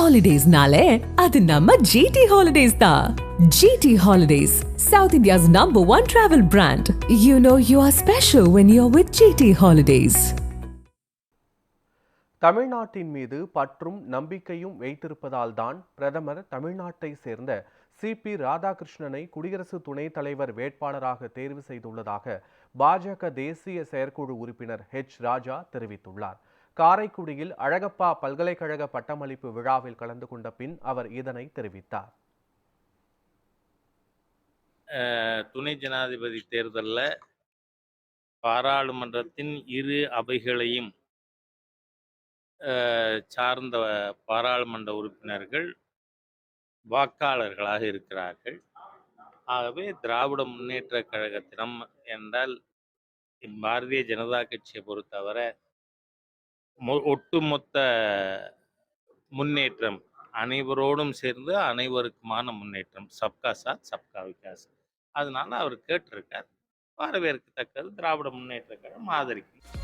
Holidays-nale, adu namma GT Holidays da. GT Holidays, South India's #1 travel brand. You know you are special when you're with GT Holidays. தமிழ்நாட்டின் மீது பற்றும் நம்பிக்கையும் வைத்திருப்பதால் தான் பிரதமர் தமிழ்நாட்டை சேர்ந்த சிபி ராதாகிருஷ்ணனை குடியரசு துணைத் தலைவர் வேட்பாளராக தேர்வு செய்துள்ளதாக பாஜக தேசிய செயற்குழு உறுப்பினர் ஹெச் ராஜா தெரிவித்துள்ளார். காரைக்குடியில் அழகப்பா பல்கலைக்கழக பட்டமளிப்பு விழாவில் கலந்து கொண்ட பின் அவர் இதனை தெரிவித்தார். துணை ஜனாதிபதி தேர்தலில் பாராளுமன்றத்தின் இரு அவைகளையும் சார்ந்த பாராளுமன்ற உறுப்பினர்கள் வாக்காளர்களாக இருக்கிறார்கள். ஆகவே திராவிட முன்னேற்ற கழகத்தினம் என்றால் பாரதிய ஜனதா கட்சியை பொறுத்தவரை ஒட்டுமொத்த முன்னேற்றம், அனைவரோடும் சேர்ந்து அனைவருக்குமான முன்னேற்றம், சப்கா சாத் சப்கா விகாஸ். அதனால அவர் கேட்டிருக்கார். வரவேற்கத்தக்கது. திராவிட முன்னேற்ற கழகம் ஆதரிக்கும்.